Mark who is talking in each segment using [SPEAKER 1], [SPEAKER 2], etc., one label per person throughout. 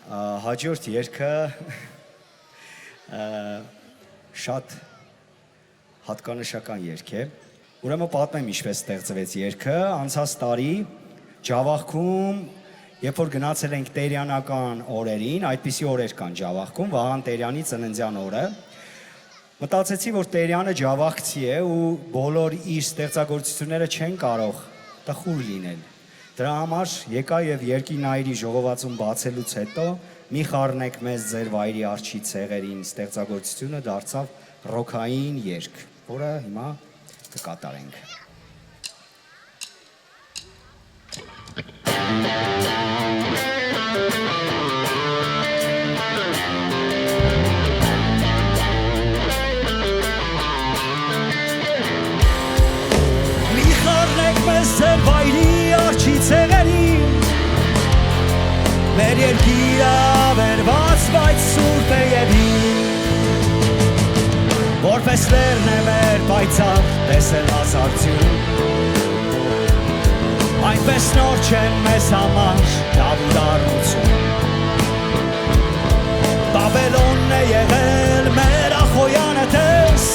[SPEAKER 1] Հաջորդ երգը շատ հատկանշական երգ է։ Ուրեմն պատմեմ ինչպես ստեղծվեց երգը։ Անցած տարի Ջավախքում, երբ որ գնացել ենք տերյանական օրերին, այդպիսի օրեր կան Ջավախքում, Վահան Տերյանի ծննդյան օրը, մտածեցի, որ Տերյանը ջավախցի է ու բոլոր իր ստեղծագործությունները չեն կարող տխուր լինել։ Դրա համար եկա եւ երկի նայրի ժողովածուն բացելուց հետո մի խառնեք մեզ ձեր վայրի արջի ցեղերին ստեղծագործությունը դարձավ ռոքային երգ, որը հիմա կկատարենք։
[SPEAKER 2] Ձեր վայրի արջի ցեղերին մեր երկիրը ավերված բայց սուրբ է եւ որպես լեռն է մեր պայծառ տեսել հազարություն այնպես նոր չեն մեզ համար Դավիթ առնություն Բաբելոնն է եղել մեր Ախոյանը տես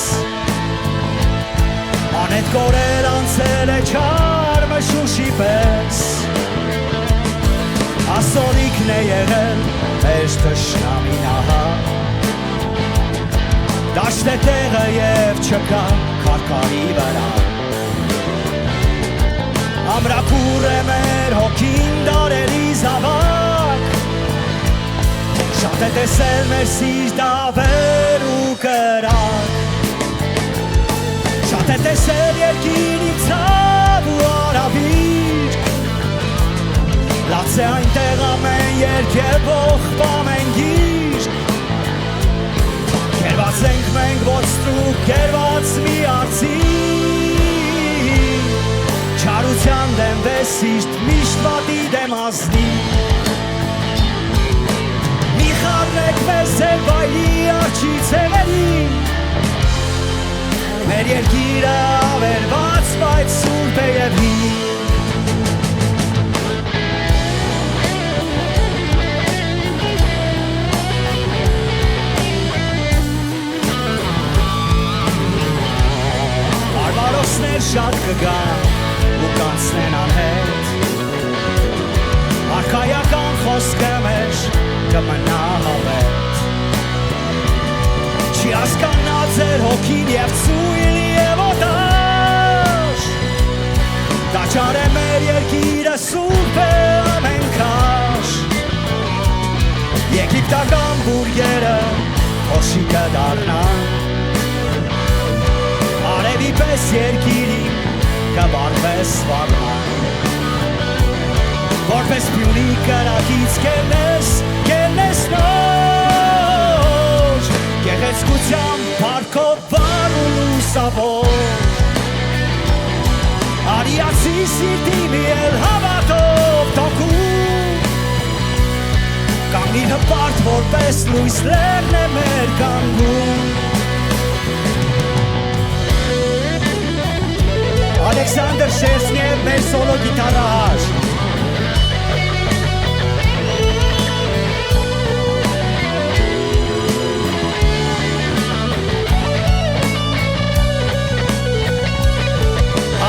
[SPEAKER 2] անետ կորել անցել է չար մշուշի պես ասորիքն է եղել մեր թշնամին ահա դաշտ է տեղը և չկա քարքարի վրա ամրակուր է մեր հոգին դարերի զավակ շատ է տեսել մեր սիրտ ավեր ու կրակ Շատ է տեսել երկիրի ցավ ու արավիր Լաց է այնտեղ ամեն երկևող պամեն գիր Կերված ենք մենք ոծտրուկ, կերված մի արծի Չարության դեմ վեսիշտ, միշտ վատի դեմ ազնի Մի խառնեք մեզ ձեր վայրի արջի ցեղերին Մեր երկիրը ավերված բայց սուրբ է եւ Բարբարոսներ շատ կգան ու կանցնեն անհետ Արքայական խոսքը մեր կմնա հավետ Չի հասկանա ձեր հոգին և ծույլ և օտար Դաչար է մեր երկիրը սուրբ է ամեն քաշ Եգիպտական բուրգերը հոշիկը դառնան Արևի պես երկիրին կվարվես վարման Որպես պյունի կրակից կելնես նոր Գեղեցկությամբ պարկով վար ու լուսավոր Արիացի սիրտի մի էլ հավատով թոքում Կանգնի հպարտ որպես լույս լեռն է մեր կանգնում Ալեքսանդր Շերսնև մեր սոլո գիտարար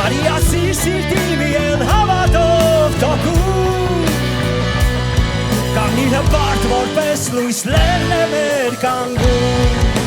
[SPEAKER 2] Արիասիր սիրտի մի էլ հավատով թոքում Կանգնի հպարտ որպես լույս լեռն է մեր կանգնում